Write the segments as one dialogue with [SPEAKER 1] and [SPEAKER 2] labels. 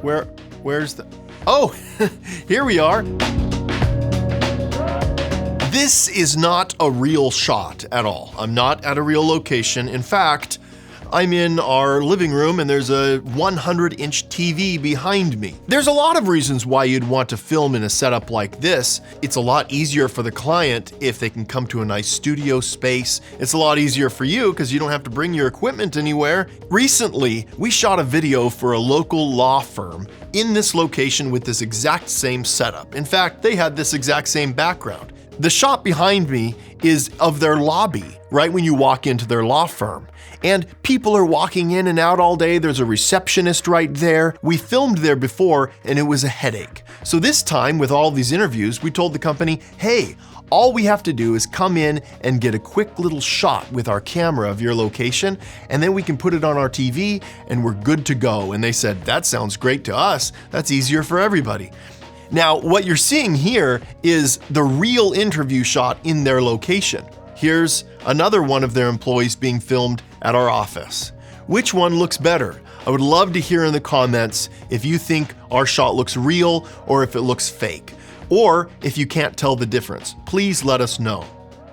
[SPEAKER 1] Where's the... Oh, here we are. This is not a real shot at all. I'm not at a real location. In fact, I'm in our living room and there's a 100-inch TV behind me. There's a lot of reasons why you'd want to film in a setup like this. It's a lot easier for the client if they can come to a nice studio space. It's a lot easier for you because you don't have to bring your equipment anywhere. Recently, we shot a video for a local law firm in this location with this exact same setup. In fact, they had this exact same background. The shot behind me is of their lobby, right when you walk into their law firm. And people are walking in and out all day. There's a receptionist right there. We filmed there before and it was a headache. So this time with all these interviews, we told the company, hey, all we have to do is come in and get a quick little shot with our camera of your location, and then we can put it on our TV and we're good to go. And they said, that sounds great to us. That's easier for everybody. Now, what you're seeing here is the real interview shot in their location. Here's another one of their employees being filmed at our office. Which one looks better? I would love to hear in the comments if you think our shot looks real or if it looks fake. Or if you can't tell the difference, please let us know.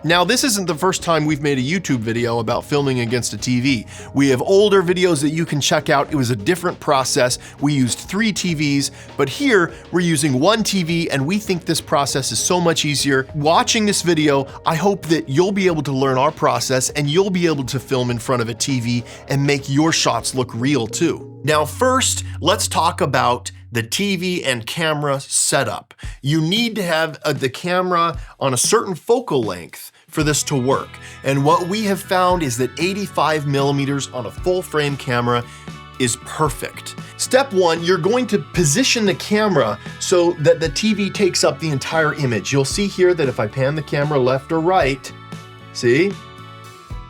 [SPEAKER 1] Now, this isn't the first time we've made a YouTube video about filming against a TV. We have older videos that you can check out. It was a different process. We used 3 TVs, but here we're using 1 TV and we think this process is so much easier. Watching this video, I hope that you'll be able to learn our process and you'll be able to film in front of a TV and make your shots look real too. Now, first, let's talk about the TV and camera setup. You need to have the camera on a certain focal length for this to work. And what we have found is that 85 millimeters on a full frame camera is perfect. Step 1, you're going to position the camera so that the TV takes up the entire image. You'll see here that if I pan the camera left or right, see,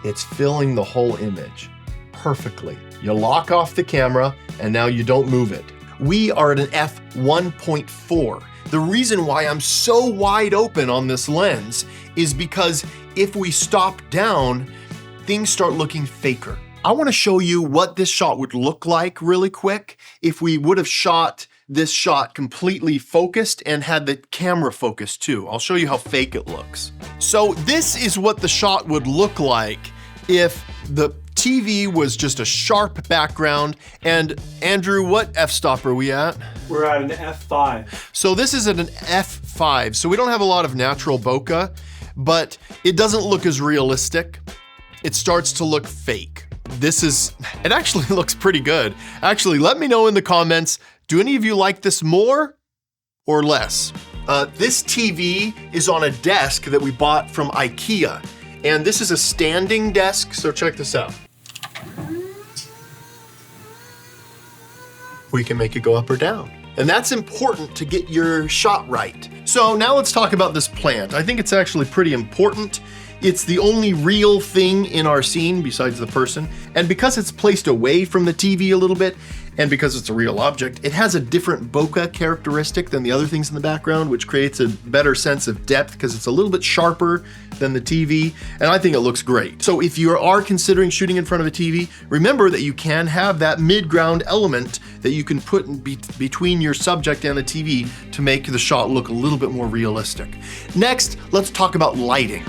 [SPEAKER 1] it's filling the whole image perfectly. You lock off the camera and now you don't move it. We are at an f1.4. The reason why I'm so wide open on this lens is because if we stop down, things start looking faker. I want to show you what this shot would look like really quick if we would have shot this shot completely focused and had the camera focused too. I'll show you how fake it looks. So this is what the shot would look like if the TV was just a sharp background. And Andrew, what f-stop are we at?
[SPEAKER 2] We're at an f5.
[SPEAKER 1] So this is at an f5. So we don't have a lot of natural bokeh, but it doesn't look as realistic. It starts to look fake. It actually looks pretty good. Actually, let me know in the comments, do any of you like this more or less? This TV is on a desk that we bought from IKEA. And this is a standing desk, so check this out. We can make it go up or down. And that's important to get your shot right. So now let's talk about this plant. I think it's actually pretty important. It's the only real thing in our scene besides the person. And because it's placed away from the TV a little bit, and because it's a real object, it has a different bokeh characteristic than the other things in the background, which creates a better sense of depth because it's a little bit sharper than the TV, and I think it looks great. So if you are considering shooting in front of a TV, remember that you can have that mid-ground element that you can put in between your subject and the TV to make the shot look a little bit more realistic. Next, let's talk about lighting.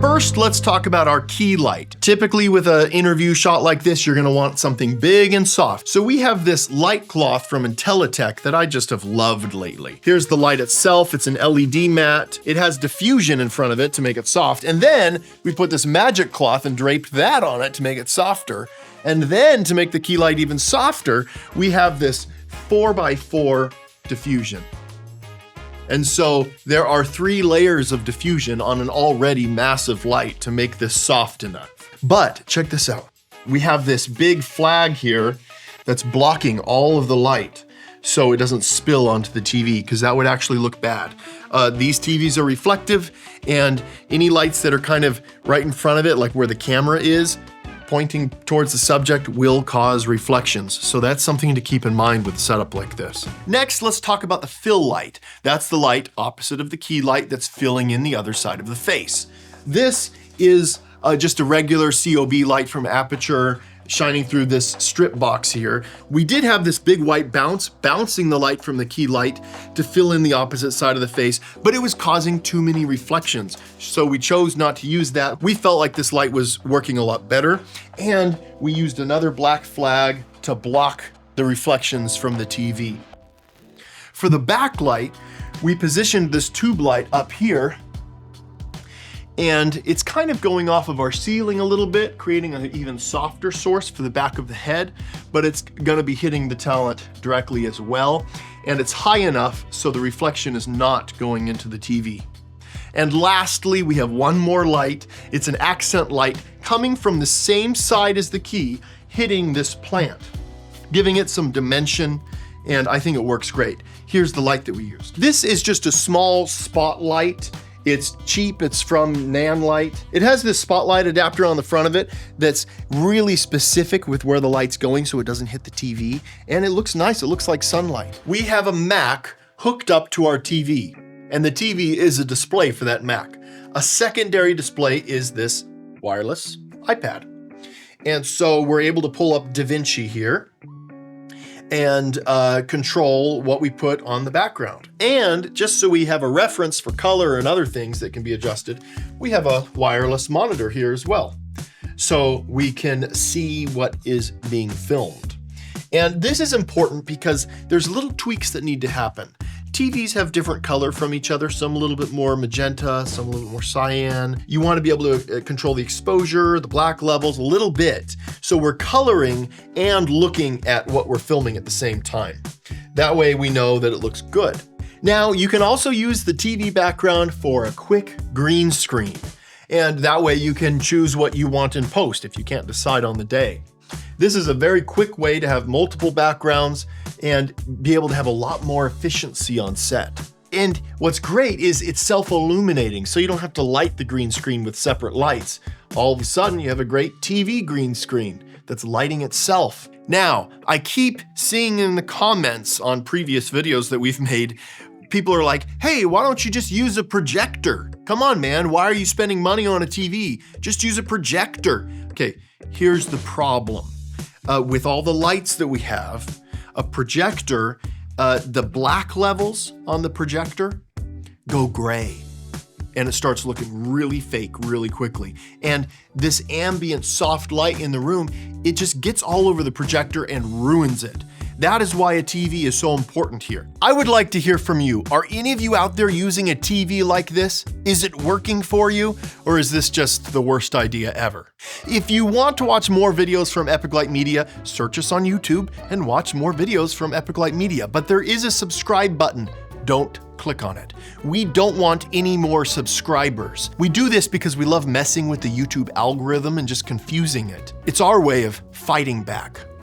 [SPEAKER 1] First, let's talk about our key light. Typically with an interview shot like this, you're gonna want something big and soft. So we have this light cloth from IntelliTech that I just have loved lately. Here's the light itself. It's an LED mat. It has diffusion in front of it to make it soft. And then we put this magic cloth and draped that on it to make it softer. And then to make the key light even softer, we have this 4x4 diffusion. And so there are 3 layers of diffusion on an already massive light to make this soft enough. But check this out. We have this big flag here that's blocking all of the light so it doesn't spill onto the TV, because that would actually look bad. These TVs are reflective, and any lights that are kind of right in front of it, like where the camera is, pointing towards the subject, will cause reflections. So that's something to keep in mind with a setup like this. Next, let's talk about the fill light. That's the light opposite of the key light that's filling in the other side of the face. This is just a regular COB light from Aperture shining through this strip box here. We did have this big white bounce, bouncing the light from the key light to fill in the opposite side of the face, but it was causing too many reflections. So we chose not to use that. We felt like this light was working a lot better, and we used another black flag to block the reflections from the TV. For the backlight, we positioned this tube light up here, and it's kind of going off of our ceiling a little bit, creating an even softer source for the back of the head, but it's gonna be hitting the talent directly as well. And it's high enough so the reflection is not going into the TV. And lastly, we have one more light. It's an accent light coming from the same side as the key, hitting this plant, giving it some dimension, and I think it works great. Here's the light that we used. This is just a small spotlight. It's cheap, it's from Nanlite. It has this spotlight adapter on the front of it that's really specific with where the light's going so it doesn't hit the TV, and it looks nice, it looks like sunlight. We have a Mac hooked up to our TV, and the TV is a display for that Mac. A secondary display is this wireless iPad. And so we're able to pull up DaVinci here and control what we put on the background. And just so we have a reference for color and other things that can be adjusted, we have a wireless monitor here as well. So we can see what is being filmed. And this is important because there's little tweaks that need to happen. TVs have different color from each other, some a little bit more magenta, some a little bit more cyan. You want to be able to control the exposure, the black levels a little bit. So we're coloring and looking at what we're filming at the same time. That way we know that it looks good. Now you can also use the TV background for a quick green screen. And that way you can choose what you want in post if you can't decide on the day. This is a very quick way to have multiple backgrounds and be able to have a lot more efficiency on set. And what's great is it's self-illuminating, so you don't have to light the green screen with separate lights. All of a sudden you have a great TV green screen that's lighting itself. Now, I keep seeing in the comments on previous videos that we've made, people are like, hey, why don't you just use a projector? Come on, man, why are you spending money on a TV? Just use a projector. Okay, here's the problem. With all the lights that we have, a projector, the black levels on the projector go gray, and it starts looking really fake really quickly. And this ambient soft light in the room, it just gets all over the projector and ruins it. That is why a TV is so important here. I would like to hear from you. Are any of you out there using a TV like this? Is it working for you, or is this just the worst idea ever? If you want to watch more videos from Epic Light Media, search us on YouTube and watch more videos from Epic Light Media. But there is a subscribe button. Don't click on it. We don't want any more subscribers. We do this because we love messing with the YouTube algorithm and just confusing it. It's our way of fighting back.